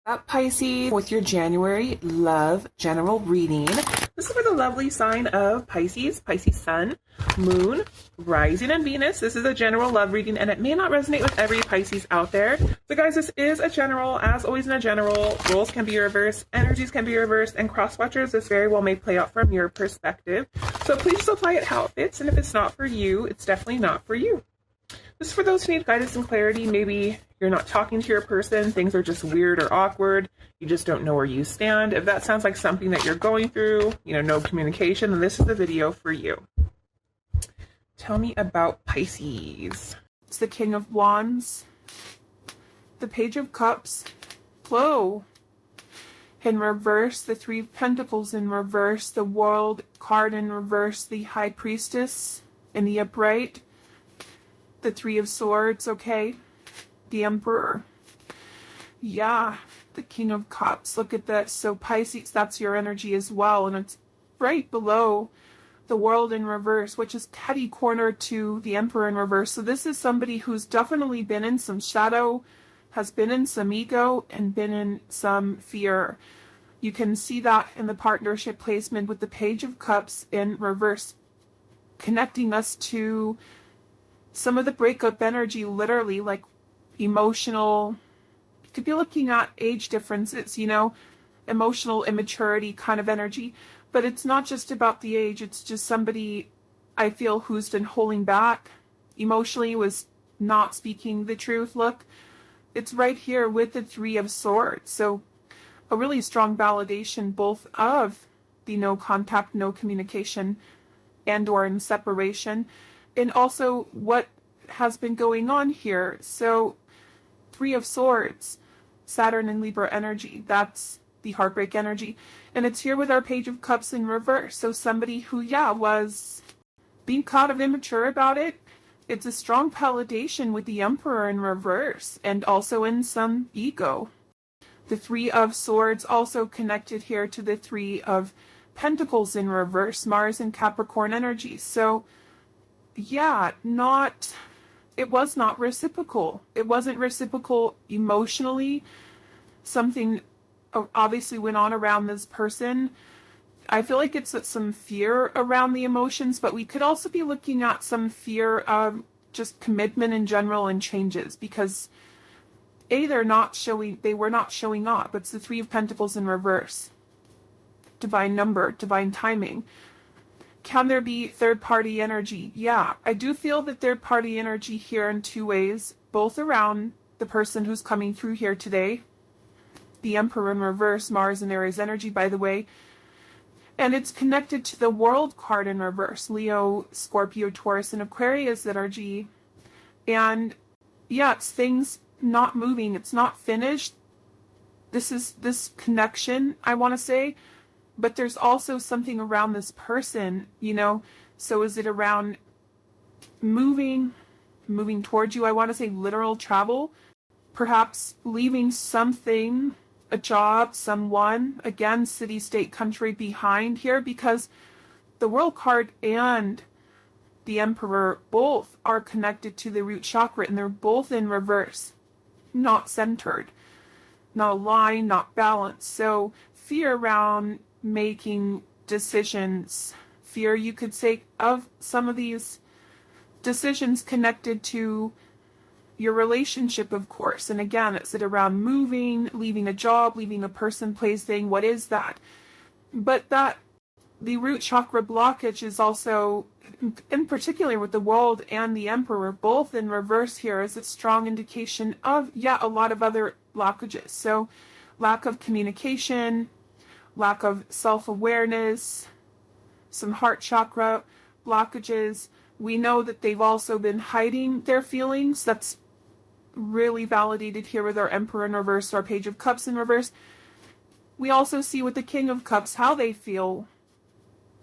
Up Pisces with your January love general reading. This is for the lovely sign of Pisces, Pisces Sun, Moon, Rising, and Venus. This is a general love reading, and it may not resonate with every Pisces out there. So guys, this is a general. As always in a general, roles can be reversed, energies can be reversed, and cross watchers, this very well may play out from your perspective. So please just apply it how it fits, and if it's not for you, it's definitely not for you. This is for those who need guidance and clarity. Maybe you're not talking to your person, things are just weird or awkward, you just don't know where you stand. If that sounds like something that you're going through, no communication, then this is the video for you. Tell me about Pisces. It's the King of Wands, the Page of Cups, Flow in reverse, the Three of Pentacles in reverse, the World card in reverse, the High Priestess in the upright, the Three of Swords, okay, the Emperor, yeah, the King of Cups. Look at that. So Pisces, that's your energy as well, and it's right below the World in reverse, which is catty corner to the Emperor in reverse. So this is somebody who's definitely been in some shadow, has been in some ego, and been in some fear. You can see that in the partnership placement with the Page of Cups in reverse, connecting us to some of the breakup energy, literally, like emotional, you could be looking at age differences, emotional immaturity kind of energy. But it's not just about the age, it's just somebody, I feel, who's been holding back emotionally, was not speaking the truth. Look, it's right here with the Three of Swords. So a really strong validation both of the no contact, no communication, and or in separation, and also what has been going on here. So Three of Swords, Saturn and Libra energy, that's the heartbreak energy, and it's here with our Page of Cups in reverse. So somebody who was being kind of immature about it. It's a strong validation with the Emperor in reverse, and also in some ego. The Three of Swords also connected here to the Three of Pentacles in reverse, Mars and Capricorn energy. So yeah, it was not reciprocal. It wasn't reciprocal emotionally. Something obviously went on around this person. I feel like it's some fear around the emotions, but we could also be looking at some fear of just commitment in general and changes, because they were not showing up. It's the Three of Pentacles in reverse. Divine number, divine timing. Can there be third-party energy? Yeah, I do feel that third-party energy here in two ways, both around the person who's coming through here today, the Emperor in reverse, Mars and Aries energy, by the way, and it's connected to the World card in reverse, Leo, Scorpio, Taurus, and Aquarius energy. And yeah, it's things not moving, it's not finished. This is this connection, I want to say. But there's also something around this person, so is it around moving towards you? I want to say literal travel, perhaps leaving something, a job, someone, again, city, state, country behind here, because the World card and the Emperor both are connected to the root chakra, and they're both in reverse, not centered, not aligned, not balanced. So fear around making decisions, fear, you could say, of some of these decisions connected to your relationship, of course. And again, is it around moving, leaving a job, leaving a person, place, thing? What is that? But that the root chakra blockage is also, in particular with the World and the Emperor, both in reverse here, is a strong indication of, a lot of other blockages. So lack of communication, lack of self-awareness, some heart chakra blockages. We know that they've also been hiding their feelings. That's really validated here with our Emperor in reverse, our Page of Cups in reverse. We also see with the King of Cups how they feel.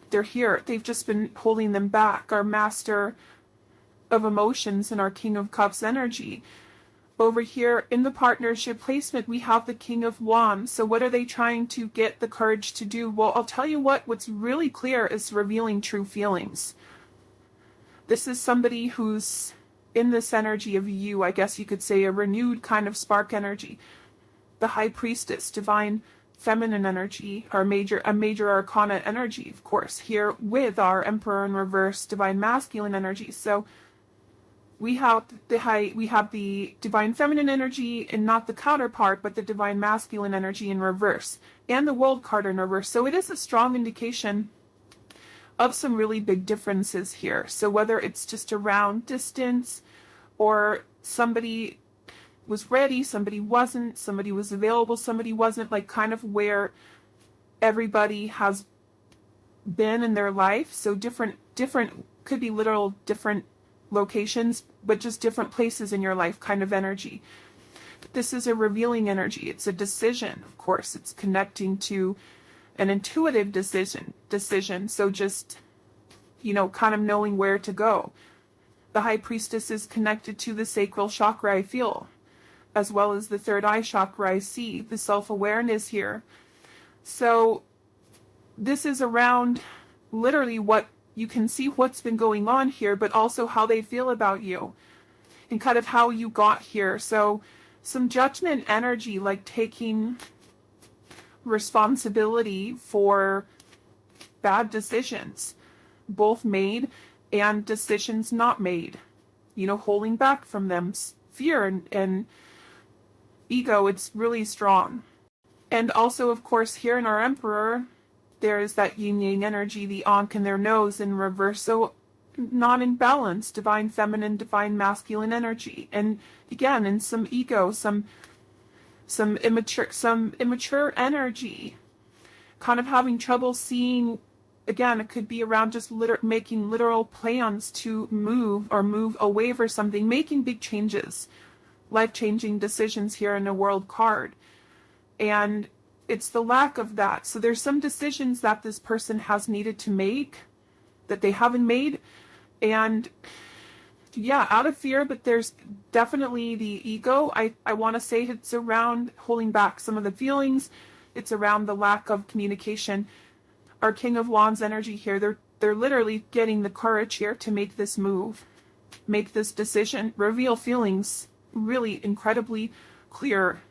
They're here. They've just been holding them back. Our Master of Emotions and our King of Cups energy. Over here in the partnership placement, we have the King of Wands. So what are they trying to get the courage to do? Well, I'll tell you what's really clear is revealing true feelings. This is somebody who's in this energy of you, I guess you could say, a renewed kind of spark energy. the High Priestess, divine feminine energy, a major arcana energy, of course, here with our Emperor in reverse, divine masculine energy. So we have the divine feminine energy and not the counterpart, but the divine masculine energy in reverse, and the World card in reverse. So it is a strong indication of some really big differences here. So whether it's just around distance, or somebody was ready, somebody wasn't, somebody was available, somebody wasn't, like kind of where everybody has been in their life. So different could be literal different locations, but just different places in your life kind of energy. This is a revealing energy. It's a decision, of course. It's connecting to an intuitive decision. So just, kind of knowing where to go. The High Priestess is connected to the sacral chakra, I feel, as well as the third eye chakra, I see, the self-awareness here. So this is around literally what you can see what's been going on here, but also how they feel about you and kind of how you got here. So some judgment energy, like taking responsibility for bad decisions, both made and decisions not made, holding back from them, fear and ego. It's really strong. And also, of course, here in our Emperor, there is that yin yang energy, the Ankh in their nose in reverse. So not in balance, divine feminine, divine masculine energy. And again, in some ego, some immature energy, kind of having trouble seeing. Again, it could be around just making literal plans to move away for something, making big changes, life-changing decisions here in the World card. And it's the lack of that. So there's some decisions that this person has needed to make that they haven't made. And yeah, out of fear, but there's definitely the ego. I want to say it's around holding back some of the feelings. It's around the lack of communication. Our King of Wands energy here, they're literally getting the courage here to make this move, make this decision, reveal feelings really incredibly clear.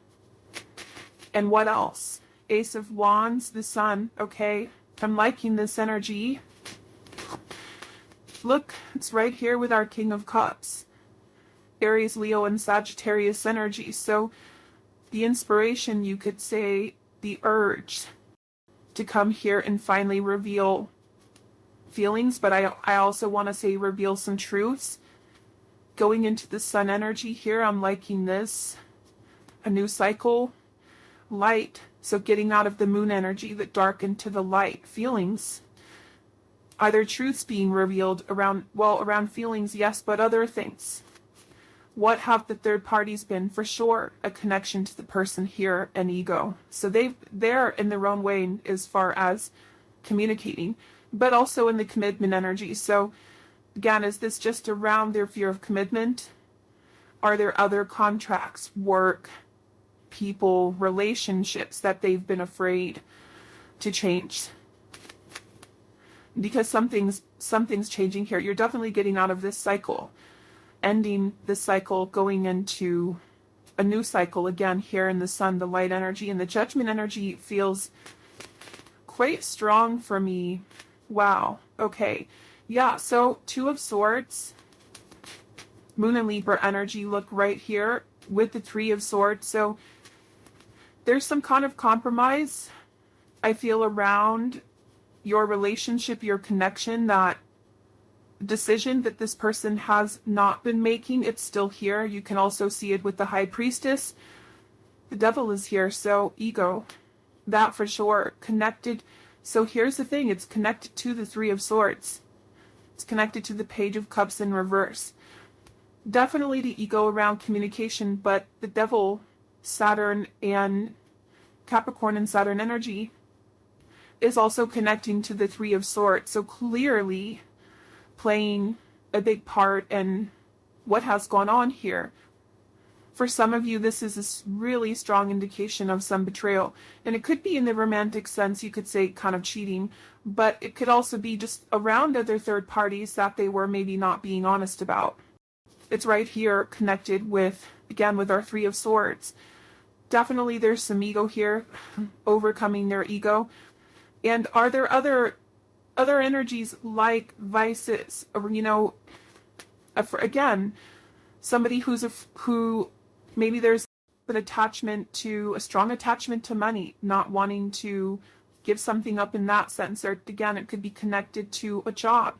And what else? Ace of Wands, the Sun, okay? I'm liking this energy. Look, it's right here with our King of Cups. Aries, Leo, and Sagittarius energy. So the inspiration, you could say, the urge to come here and finally reveal feelings, but I also want to say reveal some truths. Going into the Sun energy here, I'm liking this. A new cycle, light. So getting out of the Moon energy, the dark into the light. Feelings. Either truths being revealed around feelings, yes, but other things. What have the third parties been? For sure, a connection to the person here and ego. So they're in their own way as far as communicating, but also in the commitment energy. So again, is this just around their fear of commitment? Are there other contracts, work, people, relationships that they've been afraid to change? Because something's changing here. You're definitely getting out of this cycle, ending this cycle, going into a new cycle again here in the Sun, the light energy, and the Judgment energy feels quite strong for me. Wow. Okay. Yeah. So Two of Swords, Moon and Libra energy, look right here with the Three of Swords. So there's some kind of compromise, I feel, around your relationship, your connection, that decision that this person has not been making. It's still here. You can also see it with the High Priestess. The Devil is here, so ego, that for sure. Connected. So here's the thing, it's connected to the Three of Swords. It's connected to the Page of Cups in reverse. Definitely the ego around communication, but the Devil, Saturn, and Capricorn and Saturn energy is also connecting to the Three of Swords. So clearly playing a big part in what has gone on here. For some of you, this is a really strong indication of some betrayal. And it could be in the romantic sense, you could say kind of cheating, but it could also be just around other third parties that they were maybe not being honest about. It's right here connected with, again, with our Three of Swords. Definitely there's some ego here, overcoming their ego. And are there other energies like vices, or, you know, again, somebody who maybe there's a strong attachment to money, not wanting to give something up in that sense, or again, it could be connected to a job.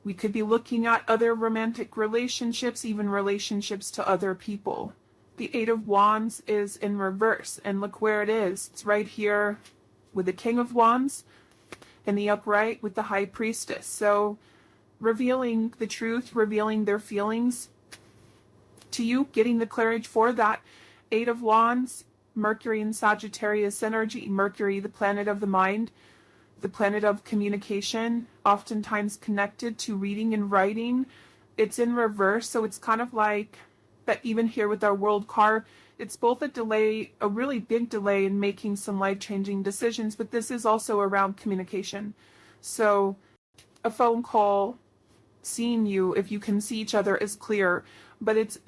We could be looking at other romantic relationships, even relationships to other people. The Eight of Wands is in reverse, and look where it is. It's right here with the King of Wands and the upright with the High Priestess. So revealing the truth, revealing their feelings to you, getting the courage for that. Eight of Wands, Mercury and Sagittarius energy. Mercury, the planet of the mind, the planet of communication, oftentimes connected to reading and writing. It's in reverse, so it's kind of like that. Even here with our World card, it's both a delay, a really big delay in making some life-changing decisions, but this is also around communication. So a phone call, seeing you, if you can see each other, is clear, but it's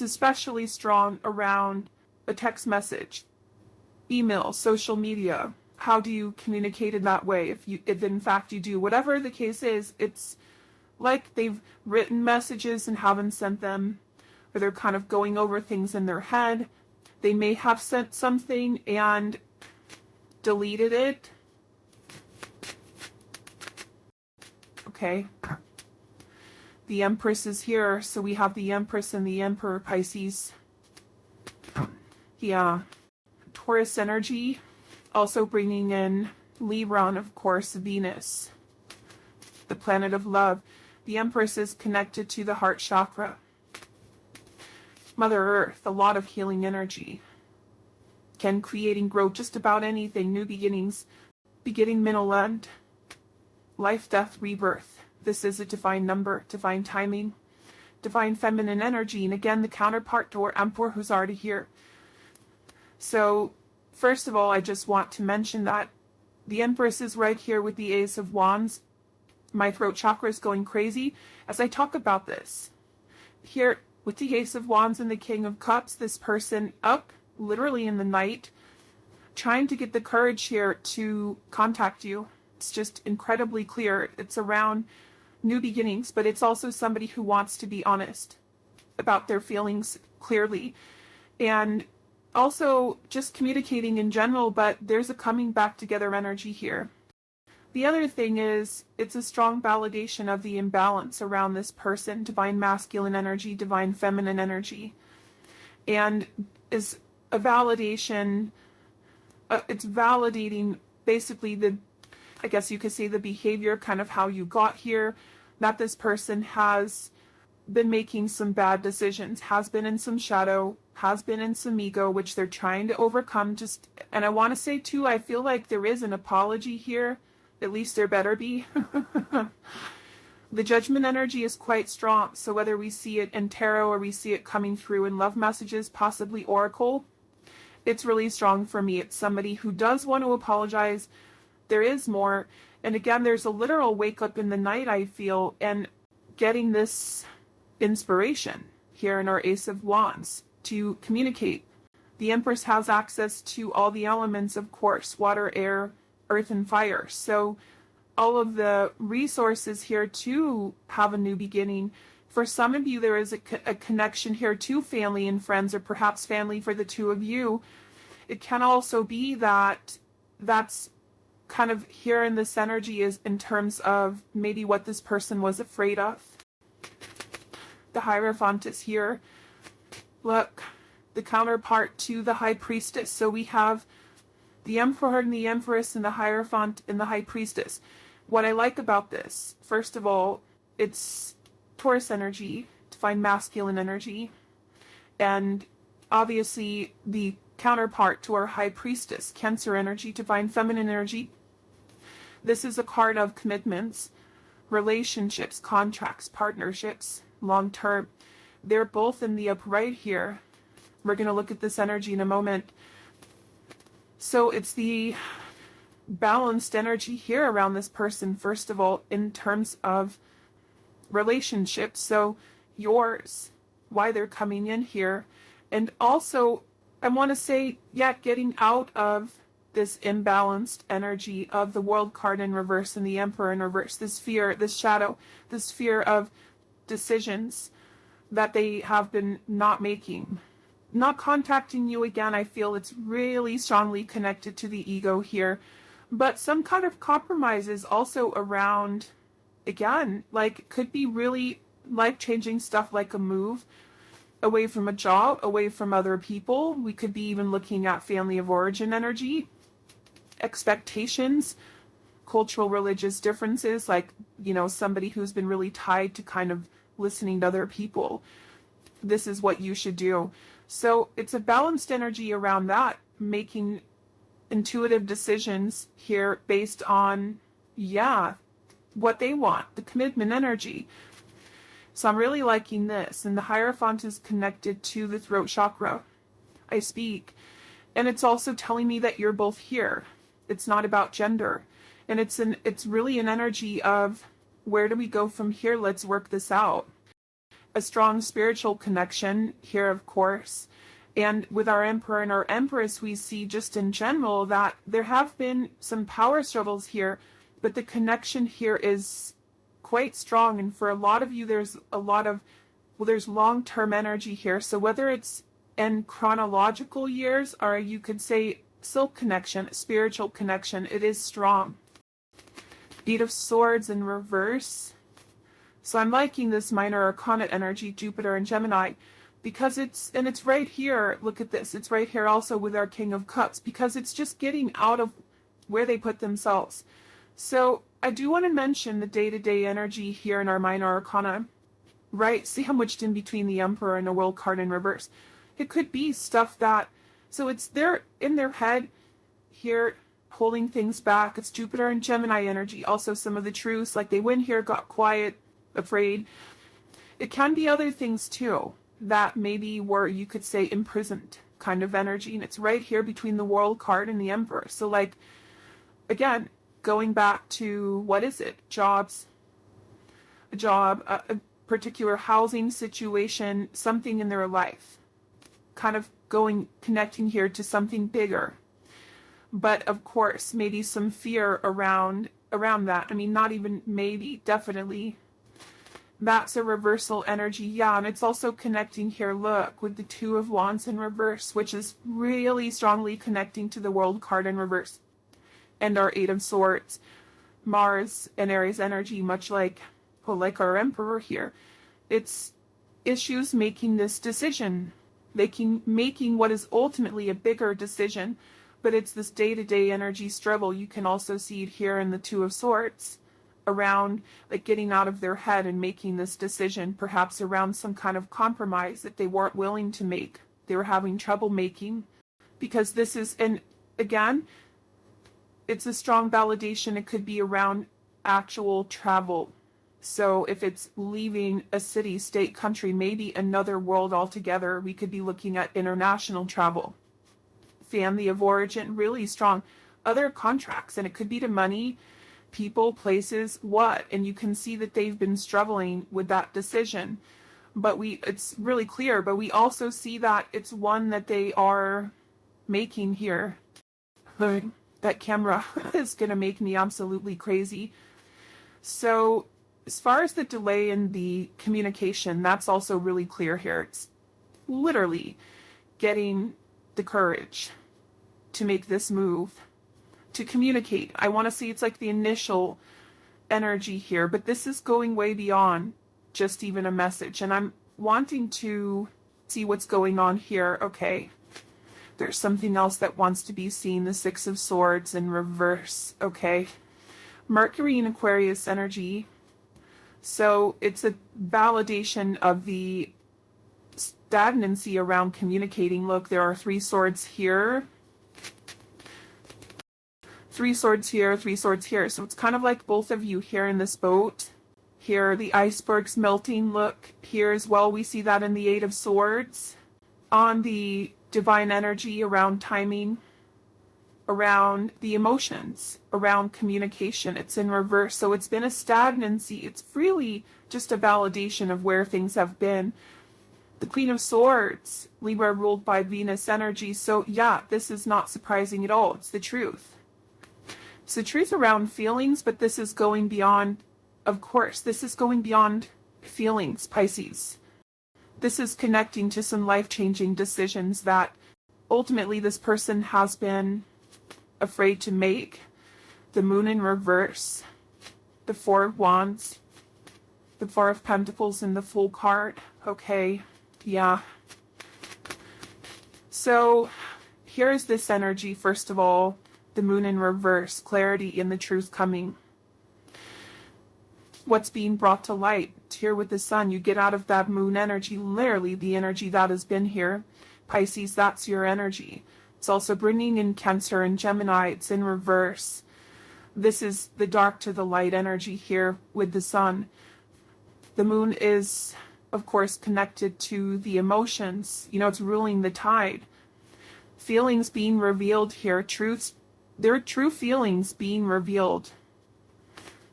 especially strong around a text message, email, social media. How do you communicate in that way? If in fact you do, whatever the case is, it's like they've written messages and haven't sent them, or they're kind of going over things in their head. They may have sent something and deleted it. Okay. The Empress is here, so we have the Empress and the Emperor, Pisces. Yeah. Taurus energy, also bringing in Libra, and of course Venus, the planet of love. The Empress is connected to the heart chakra. Mother Earth, a lot of healing energy. Can create and grow just about anything. New beginnings, beginning, middle, end. Life, death, rebirth. This is a divine number, divine timing, divine feminine energy, and again, the counterpart to our Emperor, who's already here. So, first of all, I just want to mention that the Empress is right here with the Ace of Wands. My throat chakra is going crazy as I talk about this. Here, with the Ace of Wands and the King of Cups, this person up literally in the night, trying to get the courage here to contact you. It's just incredibly clear. It's around new beginnings, but it's also somebody who wants to be honest about their feelings clearly. And also just communicating in general, but there's a coming back together energy here. The other thing is, it's a strong validation of the imbalance around this person, divine masculine energy, divine feminine energy, and is a validation, it's validating basically I guess you could say the behavior, kind of how you got here, that this person has been making some bad decisions, has been in some shadow, has been in some ego, which they're trying to overcome. And I want to say too, I feel like there is an apology here. At least there better be. The Judgment energy is quite strong, so whether we see it in tarot or we see it coming through in love messages, possibly oracle, it's really strong for me. It's somebody who does want to apologize. There is more. And again, there's a literal wake up in the night, I feel, and getting this inspiration here in our Ace of Wands to communicate. The Empress has access to all the elements, of course, water, air, earth, and fire. So all of the resources here to have a new beginning. For some of you, there is a connection here to family and friends, or perhaps family for the two of you. It can also be that that's kind of here in this energy is in terms of maybe what this person was afraid of. The Hierophant is here. Look, the counterpart to the High Priestess. So we have the Emperor and the Empress and the Hierophant and the High Priestess. What I like about this, first of all, it's Taurus energy, divine masculine energy, and obviously the counterpart to our High Priestess, Cancer energy, divine feminine energy. This is a card of commitments, relationships, contracts, partnerships, long term. They're both in the upright here. We're going to look at this energy in a moment. So it's the balanced energy here around this person, first of all, in terms of relationships. So yours, why they're coming in here. And also I want to say, yeah, getting out of this imbalanced energy of the World card in reverse and the Emperor in reverse, this fear, this shadow, this fear of decisions that they have been not making. Not contacting you again, I feel it's really strongly connected to the ego here. But some kind of compromises also around, again, like could be really life-changing stuff like a move away from a job, away from other people. We could be even looking at family of origin energy, expectations, cultural religious differences, like, you know, somebody who's been really tied to kind of listening to other people. This is what you should do. So it's a balanced energy around that, making intuitive decisions here based on, yeah, what they want, the commitment energy. So I'm really liking this. And the Hierophant is connected to the throat chakra. I speak. And it's also telling me that you're both here. It's not about gender. And it's really an energy of, where do we go from here? Let's work this out. A strong spiritual connection here, of course. And with our Emperor and our Empress, we see just in general that there have been some power struggles here, but the connection here is quite strong. And for a lot of you, there's a lot of, well, there's long-term energy here. So whether it's in chronological years, or you could say silk connection, spiritual connection, it is strong. Eight of Swords in reverse. So I'm liking this minor arcana energy, Jupiter and Gemini, because it's right here. Look at this. It's right here also with our King of Cups, because it's just getting out of where they put themselves. So I do want to mention the day-to-day energy here in our minor arcana, right? See how much in between the Emperor and the World card in reverse. It could be stuff that, so it's there in their head here, holding things back. It's Jupiter and Gemini energy. Also some of the truths, like they went here, got quiet, afraid. It can be other things too that maybe were, you could say, imprisoned kind of energy. And it's right here between the World card and the Emperor. So like, again, going back to, what is it? Jobs, a job, a particular housing situation, something in their life. Kind of connecting here to something bigger. But of course, maybe some fear around that. I mean, not even maybe, definitely. That's a reversal energy, yeah, and it's also connecting here, look, with the Two of Wands in reverse, which is really strongly connecting to the World card in reverse. And our Eight of Swords, Mars and Aries energy, much like, well, like our Emperor here. It's issues making this decision, making what is ultimately a bigger decision, but it's this day-to-day energy struggle. You can also see it here in the Two of Swords, around like getting out of their head and making this decision, perhaps around some kind of compromise that they weren't willing to make. They were having trouble making, because this is, and again, it's a strong validation. It could be around actual travel. So if it's leaving a city, state, country, maybe another world altogether, we could be looking at international travel. Family of origin, really strong. Other contracts, and it could be to money, people, places, what, and you can see that they've been struggling with that decision. But it's really clear, but we also see that it's one that they are making here. That camera is going to make me absolutely crazy. So as far as the delay in the communication, that's also really clear here. It's literally getting the courage to make this move, to communicate. I want to see, it's like the initial energy here, but this is going way beyond just even a message. And I'm wanting to see what's going on here. Okay, there's something else that wants to be seen. The Six of Swords in reverse. Okay, Mercury in Aquarius energy. So it's a validation of the stagnancy around communicating. Look, there are three swords here. Three swords here, three swords here. So it's kind of like both of you here in this boat. Here, the iceberg's melting. Look, here as well, we see that in the Eight of Swords. On the divine energy around timing, around the emotions, around communication. It's in reverse. So it's been a stagnancy. It's really just a validation of where things have been. The Queen of Swords, Libra ruled by Venus energy. So yeah, this is not surprising at all. It's the truth. It's the truth around feelings, but this is going beyond, of course, this is going beyond feelings, Pisces. This is connecting to some life-changing decisions that ultimately this person has been afraid to make. The Moon in reverse, the Four of Wands, the Four of Pentacles, and the Fool card. Okay, yeah. So here's this energy, first of all, the Moon in reverse, clarity and the truth coming. What's being brought to light here with the Sun, you get out of that Moon energy, literally the energy that has been here. Pisces, that's your energy. It's also bringing in Cancer and Gemini. It's in reverse. This is the dark to the light energy here with the Sun. The Moon is, of course, connected to the emotions. You know, it's ruling the tide. Feelings being revealed here. Truths, there are true feelings being revealed.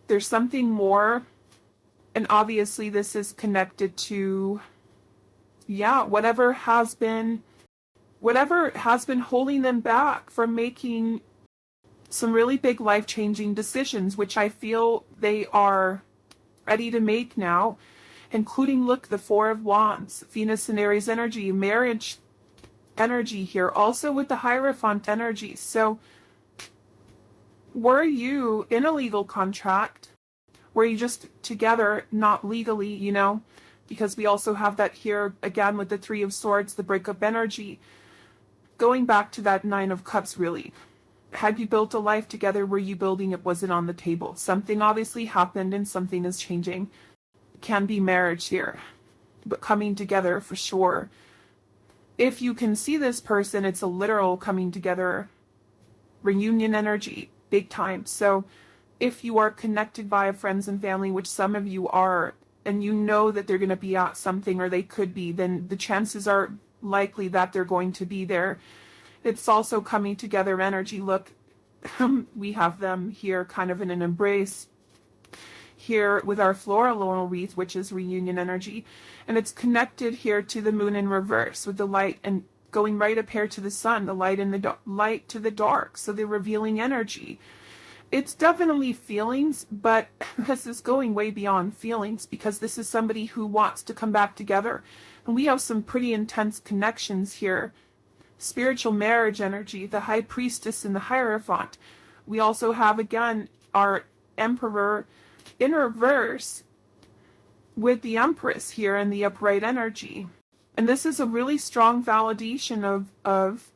There's something more. And obviously this is connected to, yeah, whatever has been holding them back from making some really big life-changing decisions, which I feel they are ready to make now, including, look, the Four of Wands, Venus and Aries energy, marriage energy here, also with the Hierophant energy. So were you in a legal contract? Were you just together, not legally, you know? Because we also have that here, again, with the Three of Swords, the breakup energy. Going back to that Nine of Cups, really. Had you built a life together? Were you building it? Was it on the table? Something obviously happened and something is changing. It can be marriage here, but coming together for sure. If you can see this person, it's a literal coming together, reunion energy, big time. So if you are connected via friends and family, which some of you are, and you know that they're going to be at something, or they could be, then the chances are likely that they're going to be there. It's also coming together energy. Look, we have them here kind of in an embrace here with our floral wreath, which is reunion energy. And it's connected here to the Moon in reverse with the light and going right up here to the Sun, the light and the light to the dark. So the revealing energy. It's definitely feelings, but this is going way beyond feelings, because this is somebody who wants to come back together. And we have some pretty intense connections here. Spiritual marriage energy, the High Priestess and the Hierophant. We also have, again, our Emperor in reverse with the Empress here and the upright energy. And this is a really strong validation of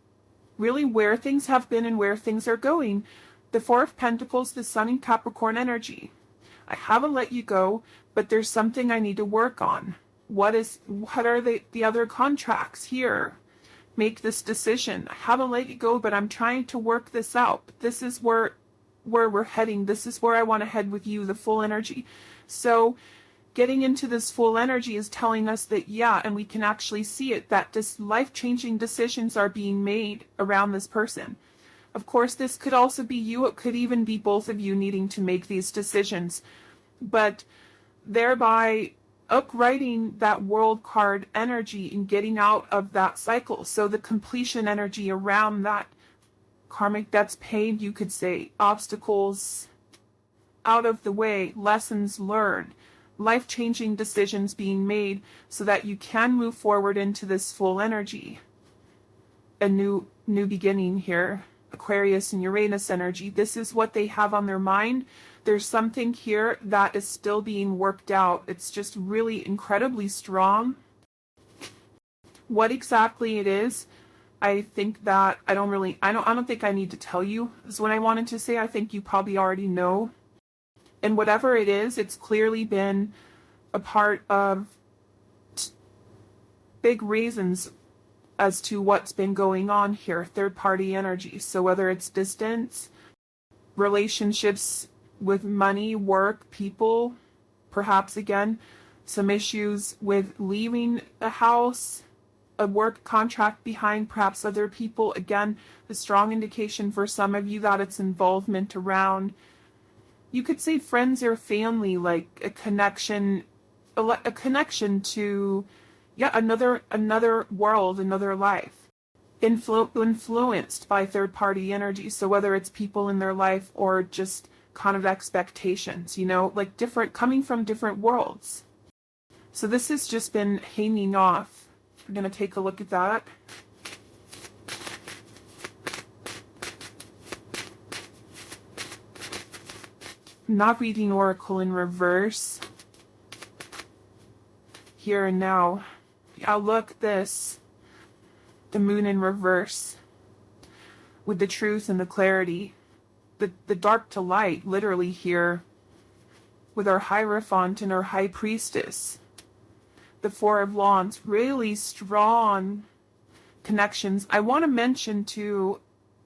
really where things have been and where things are going. The Four of Pentacles, the Sun in Capricorn energy. I haven't let you go, but there's something I need to work on. What are the other contracts here? Make this decision. I haven't let you go, but I'm trying to work this out. This is where we're heading. This is where I want to head with you, the full energy. So getting into this full energy is telling us that, yeah, and we can actually see it, that this life-changing decisions are being made around this person. Of course, this could also be you. It could even be both of you needing to make these decisions, but thereby upwriting that World card energy and getting out of that cycle. So the completion energy around that, karmic debts paid, you could say, obstacles out of the way, lessons learned, life-changing decisions being made so that you can move forward into this full energy. A new beginning here. Aquarius and Uranus energy. This is what they have on their mind. There's something here that is still being worked out. It's just really incredibly strong. What exactly it is, I think that I don't think I need to tell you, is what I wanted to say. I think you probably already know. And whatever it is, it's clearly been a part of big reasons as to what's been going on here, third-party energy. So whether it's distance, relationships with money, work, people, perhaps again, some issues with leaving a house, a work contract behind, perhaps other people. Again, a strong indication for some of you that it's involvement around, you could say friends or family, like a connection to yeah, another world, another life. Influenced by third-party energy. So whether it's people in their life or just kind of expectations, you know, like different, coming from different worlds. So this has just been hanging off. We're going to take a look at that. Not reading Oracle in reverse. Here and now. Yeah, look, this. The moon in reverse. With the truth and the clarity. The dark to light, literally here. With our Hierophant and our High Priestess. The Four of Wands. Really strong connections. I want to mention too,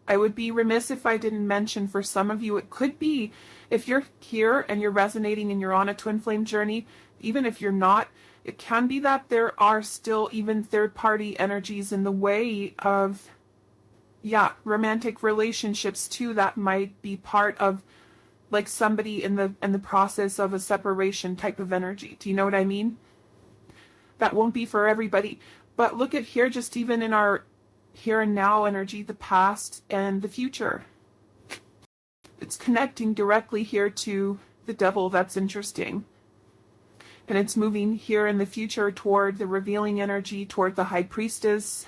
I would be remiss if I didn't mention, for some of you, it could be, if you're here and you're resonating and you're on a twin flame journey, even if you're not, it can be that there are still even third-party energies in the way of, yeah, romantic relationships too, that might be part of, like, somebody in the process of a separation type of energy. Do you know what I mean? That won't be for everybody. But look at here, just even in our here and now energy, the past and the future. It's connecting directly here to the devil. That's interesting. And it's moving here in the future toward the revealing energy, toward the High Priestess,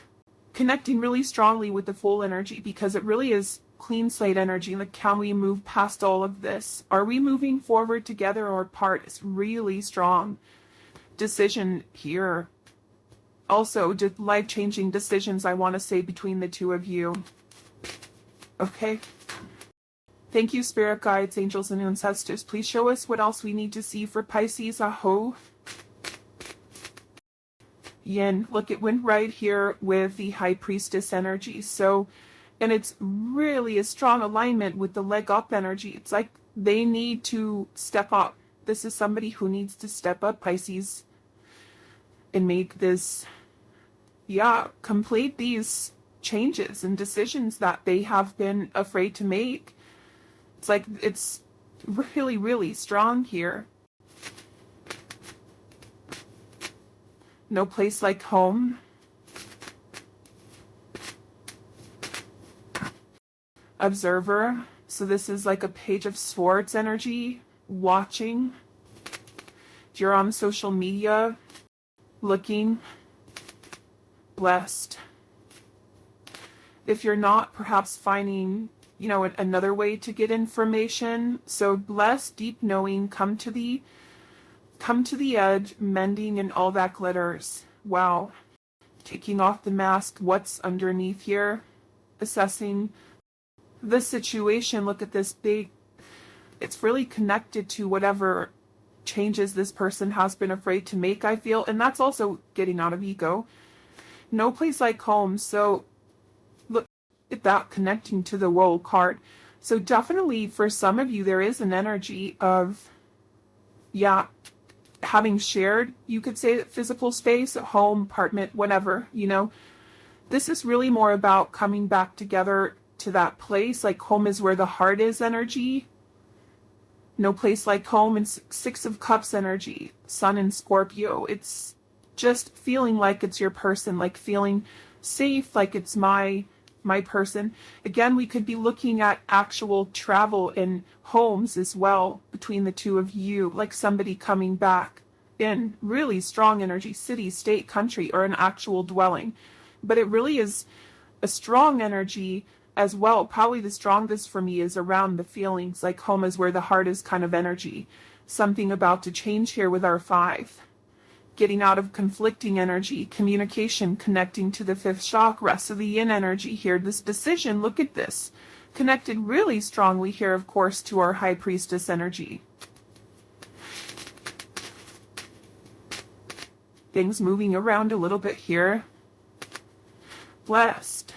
connecting really strongly with the full energy, because it really is clean slate energy. Like, can we move past all of this? Are we moving forward together or apart? It's really strong decision here. Also, life-changing decisions, I want to say, between the two of you. Okay? Thank you, spirit guides, angels, and ancestors. Please show us what else we need to see for Pisces. Aho. Yin. Look, it went right here with the High Priestess energy. So, and it's really a strong alignment with the leg up energy. It's like they need to step up. This is somebody who needs to step up, Pisces, and make this, yeah, complete these changes and decisions that they have been afraid to make. It's like, it's really, really strong here. No place like home. Observer. So this is like a Page of Swords energy. Watching. If you're on social media, looking. Blessed. If you're not, perhaps finding, you know, another way to get information. So blessed, deep knowing, come to the edge, mending, and all that glitters. Wow. Taking off the mask, what's underneath here, assessing the situation. Look at this big, it's really connected to whatever changes this person has been afraid to make, I feel. And that's also getting out of ego. No place like home. So look at that, connecting to the World card. So definitely for some of you, there is an energy of, yeah, having shared, you could say, physical space, home, apartment, whatever, you know. This is really more about coming back together to that place. Like, home is where the heart is energy. No place like home. And Six of Cups energy, Sun in Scorpio. It's just feeling like it's your person, like feeling safe, like it's my person. Again, we could be looking at actual travel in homes as well between the two of you, like somebody coming back in really strong energy, city, state, country, or an actual dwelling. But it really is a strong energy as well. Probably the strongest for me is around the feelings, like home is where the heart is kind of energy. Something about to change here with our 5. Getting out of conflicting energy, communication, connecting to the 5th chakra. So the yin energy here, this decision, look at this. Connected really strongly here, of course, to our High Priestess energy. Things moving around a little bit here. Blessed.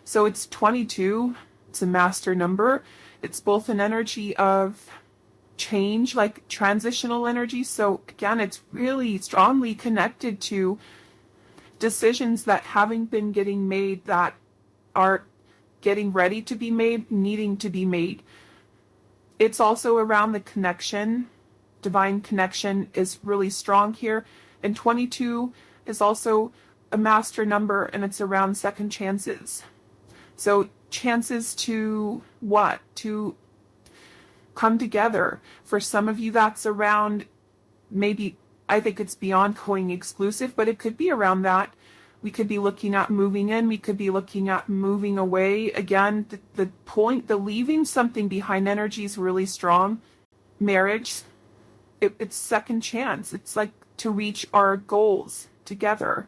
So it's 22. It's a master number. It's both an energy of change, like transitional energy. So again, it's really strongly connected to decisions that haven't been getting made, that are getting ready to be made, needing to be made. It's also around the connection. Divine connection is really strong here. And 22 is also a master number, and it's around second chances. So chances to what? To come together. For some of you, that's around, maybe, I think it's beyond going exclusive, but it could be around that. We could be looking at moving in. We could be looking at moving away. Again, the leaving something behind energy is really strong. Marriage, it's second chance. It's like to reach our goals together.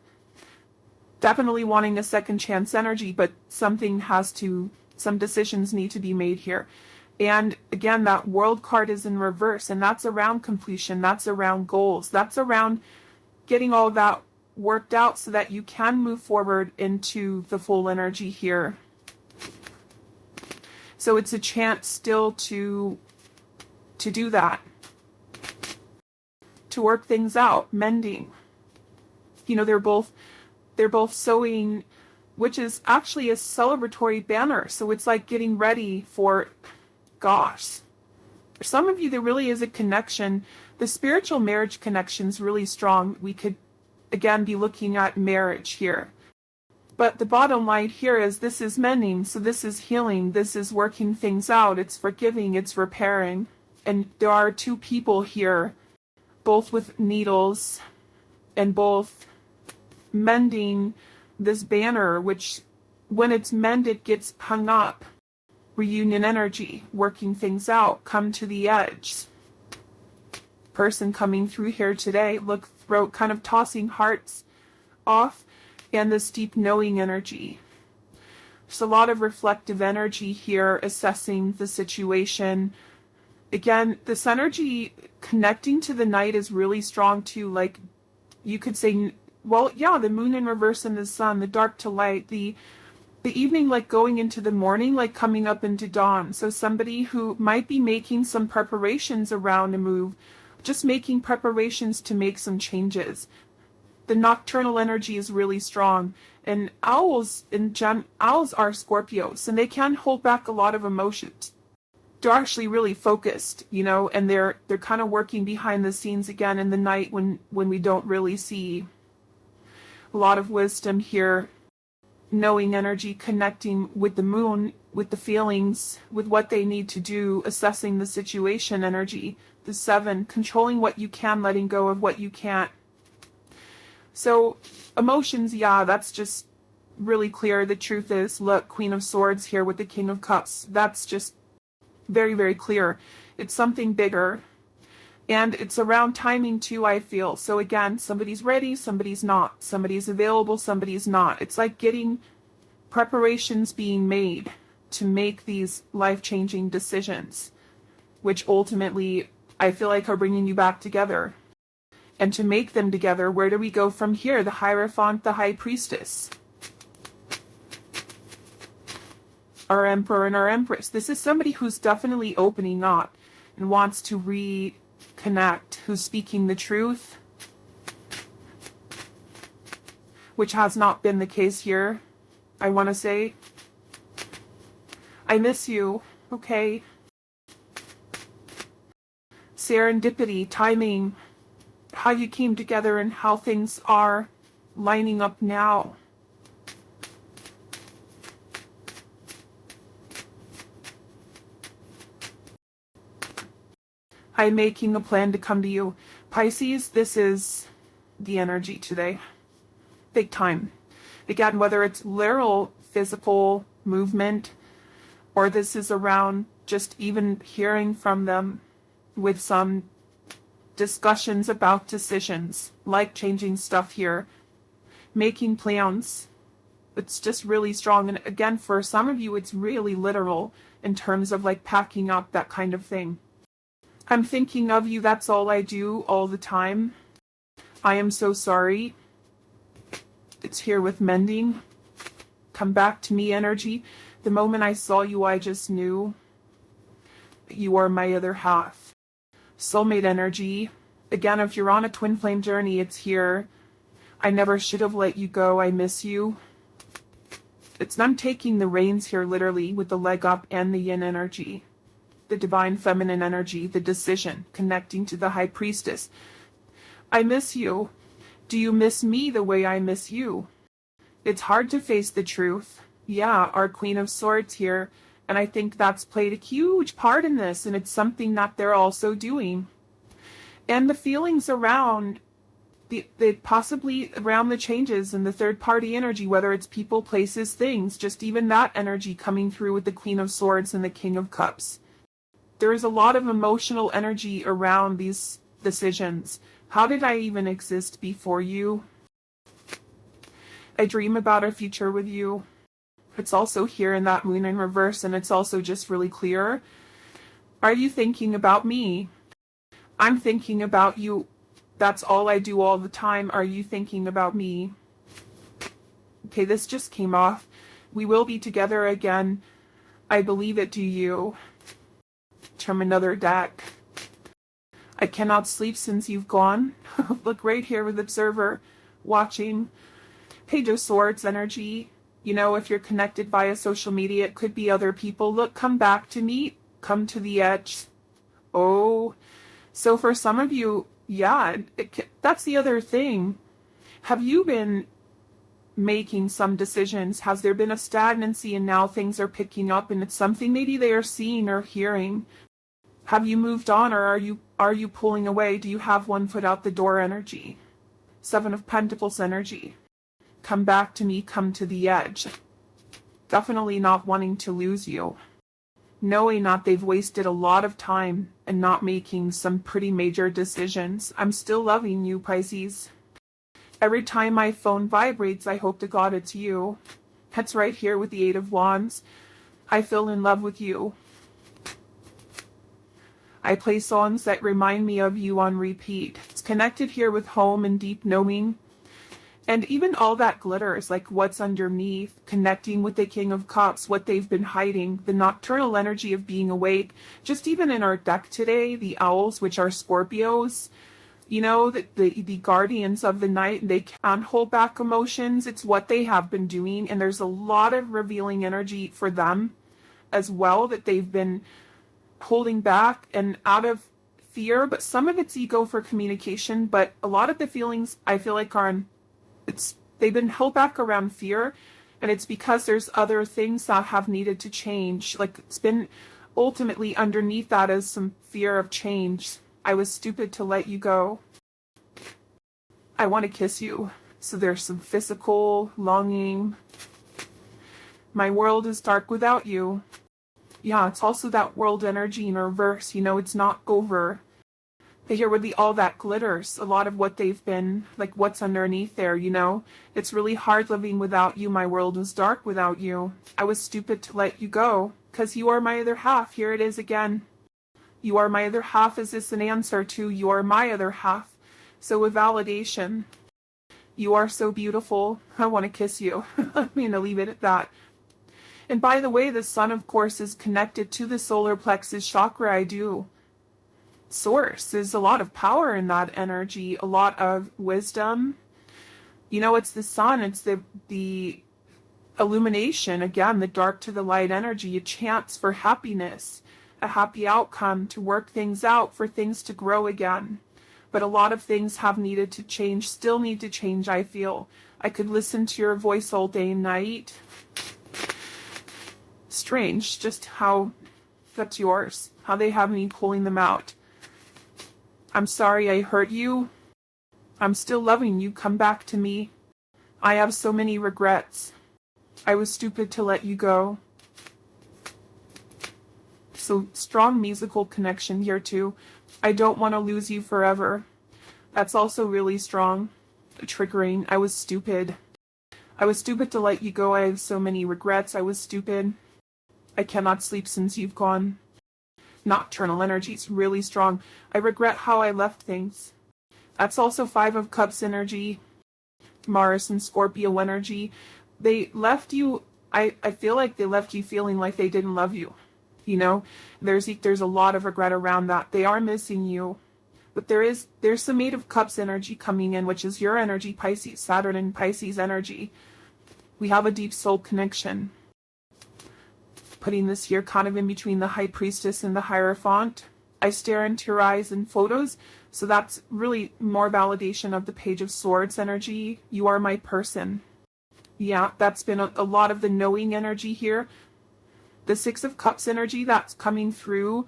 Definitely wanting a second chance energy, but some decisions need to be made here. And again, that World card is in reverse, and that's around completion. That's around goals. That's around getting all that worked out so that you can move forward into the full energy here. So it's a chance still to do that, to work things out, mending. You know, they're both sewing, which is actually a celebratory banner. So it's like getting ready for, gosh, for some of you, there really is a connection. The spiritual marriage connection is really strong. We could, again, be looking at marriage here. But the bottom line here is this is mending. So this is healing. This is working things out. It's forgiving. It's repairing. And there are two people here, both with needles and both mending this banner, which when it's mended gets hung up. Reunion energy, working things out, come to the edge. Person coming through here today, look, throat kind of tossing hearts off, and this deep knowing energy. There's a lot of reflective energy here, assessing the situation. Again, this energy connecting to the night is really strong too. Like you could say, well, yeah, the moon in reverse and the sun, the dark to light, the evening, like going into the morning, like coming up into dawn. So somebody who might be making some preparations around a move, just making preparations to make some changes. The nocturnal energy is really strong, and owls are Scorpios, and they can hold back a lot of emotions. They're actually really focused, you know, and they're kind of working behind the scenes again in the night when we don't really see. A lot of wisdom here, knowing energy, connecting with the moon, with the feelings, with what they need to do, assessing the situation energy. The 7, controlling what you can, letting go of what you can't. So emotions, yeah, that's just really clear. The truth is, look, Queen of Swords here with the King of Cups. That's just very, very clear. It's something bigger. And it's around timing too, I feel. So again, somebody's ready, somebody's not. Somebody's available, somebody's not. It's like getting preparations being made to make these life-changing decisions, which ultimately I feel like are bringing you back together. And to make them together, where do we go from here? The Hierophant, the High Priestess. Our Emperor and our Empress. This is somebody who's definitely opening up and wants to reconnect, who's speaking the truth, which has not been the case here. I want to say, I miss you, okay? Serendipity, timing, how you came together and how things are lining up now. I'm making a plan to come to you. Pisces, this is the energy today. Big time. Again, whether it's literal physical movement or this is around just even hearing from them with some discussions about decisions, like changing stuff here, making plans. It's just really strong. And again, for some of you, it's really literal in terms of like packing up, that kind of thing. I'm thinking of you. That's all I do all the time. I am so sorry. It's here with mending. Come back to me energy. The moment I saw you, I just knew you are my other half. Soulmate energy. Again, if you're on a twin flame journey, it's here. I never should have let you go. I miss you. I'm taking the reins here literally with the leg up and the yin energy. The divine feminine energy, the decision, connecting to the High Priestess. I miss you. Do you miss me the way I miss you? It's hard to face the truth. Yeah, our Queen of Swords here, and I think that's played a huge part in this, and it's something that they're also doing. And the feelings around the possibly around the changes in the third party energy, whether it's people, places, things, just even that energy coming through with the Queen of Swords and the King of Cups. There is a lot of emotional energy around these decisions. How did I even exist before you? I dream about a future with you. It's also here in that moon in reverse, and it's also just really clear. Are you thinking about me? I'm thinking about you. That's all I do all the time. Are you thinking about me? Okay, this just came off. We will be together again. I believe it, do you? From another deck. I cannot sleep since you've gone. Look right here with Observer, watching. Page of Swords energy. You know, if you're connected via social media, it could be other people. Look, come back to me. Come to the edge. Oh, so for some of you, yeah, that's the other thing. Have you been making some decisions? Has there been a stagnancy and now things are picking up and it's something maybe they are seeing or hearing? Have you moved on, or are you pulling away? Do you have one foot out the door energy? Seven of Pentacles energy. Come back to me, come to the edge. Definitely not wanting to lose you. Knowing that they've wasted a lot of time and not making some pretty major decisions. I'm still loving you, Pisces. Every time my phone vibrates, I hope to God it's you. That's right here with the Eight of Wands. I feel in love with you. I play songs that remind me of you on repeat. It's connected here with home and deep knowing. And even all that glitters, like what's underneath, connecting with the King of Cups, what they've been hiding, the nocturnal energy of being awake. Just even in our deck today, the owls, which are Scorpios, you know, the guardians of the night, they can't hold back emotions. It's what they have been doing. And there's a lot of revealing energy for them as well that they've been holding back and out of fear. But some of it's ego for communication. But a lot of the feelings I feel like are they've been held back around fear, and it's because there's other things that have needed to change. Like it's been ultimately underneath that is some fear of change. I was stupid to let you go. I want to kiss you. So there's some physical longing. My world is dark without you. Yeah, it's also that world energy in reverse. You know, it's not over. Here with all that glitters, a lot of what they've been, like what's underneath there, you know? It's really hard living without you. My world was dark without you. I was stupid to let you go, because you are my other half. Here it is again. You are my other half. Is this an answer to you are my other half? So with validation, you are so beautiful. I want to kiss you. I'm going to leave it at that. And by the way, the sun, of course, is connected to the solar plexus chakra. I do. Source. There's a lot of power in that energy, a lot of wisdom. You know, it's the sun, it's the illumination, again, the dark to the light energy, a chance for happiness, a happy outcome, to work things out, for things to grow again. But a lot of things have needed to change, still need to change, I feel. I could listen to your voice all day and night. Strange, just how that's yours, how they have me pulling them out. I'm sorry I hurt you. I'm still loving you. Come back to me. I have so many regrets. I was stupid to let you go. So strong musical connection here too. I don't want to lose you forever. That's also really strong. Triggering. I was stupid. I was stupid to let you go. I have so many regrets. I was stupid. I cannot sleep since you've gone. Nocturnal energy is really strong. I regret how I left things. That's also Five of Cups energy. Mars and Scorpio energy. They left you, I feel like they left you feeling like they didn't love you. You know, there's a lot of regret around that. They are missing you. But there's some Eight of Cups energy coming in, which is your energy, Pisces, Saturn and Pisces energy. We have a deep soul connection. Putting this here kind of in between the High Priestess and the Hierophant. I stare into your eyes in photos. So that's really more validation of the Page of Swords energy. You are my person. Yeah, that's been a lot of the knowing energy here. The Six of Cups energy that's coming through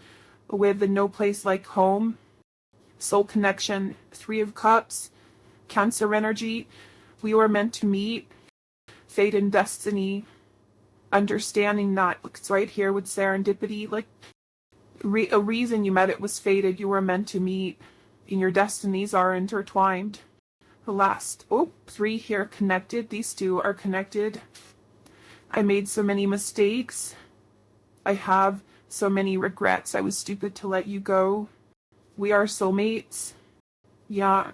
with the no place like home, soul connection, Three of Cups, Cancer energy. We were meant to meet, fate and destiny, understanding that it's right here with serendipity, like a reason you met, it was fated, you were meant to meet, and your destinies are intertwined. The last, three here connected, these two are connected. I made so many mistakes. I have so many regrets. I was stupid to let you go. We are soulmates. Yeah,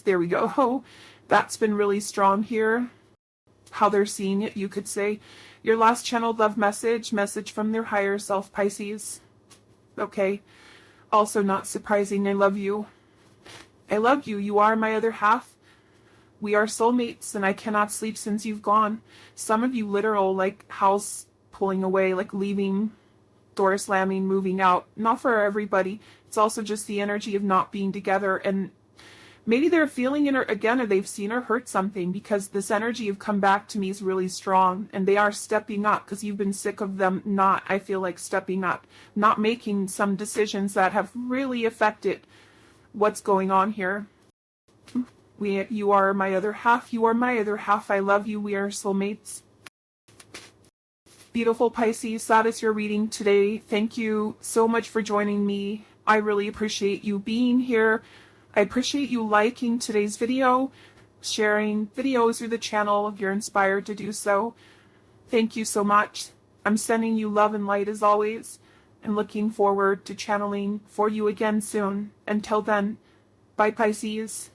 there we go. Oh, that's been really strong here. How they're seeing it, you could say. Your last channeled love message from their higher self, Pisces. Okay. Also not surprising, I love you. I love you. You are my other half. We are soulmates, and I cannot sleep since you've gone. Some of you literal, like house pulling away, like leaving, door slamming, moving out. Not for everybody. It's also just the energy of not being together, and maybe they're feeling it again, or they've seen her hurt something, because this energy of come back to me is really strong, and they are stepping up because you've been sick of them not, I feel like, stepping up, not making some decisions that have really affected what's going on here. You are my other half. You are my other half. I love you. We are soulmates. Beautiful Pisces, that is your reading today. Thank you so much for joining me. I really appreciate you being here. I appreciate you liking today's video, sharing videos through the channel if you're inspired to do so. Thank you so much. I'm sending you love and light as always, and looking forward to channeling for you again soon. Until then, bye Pisces.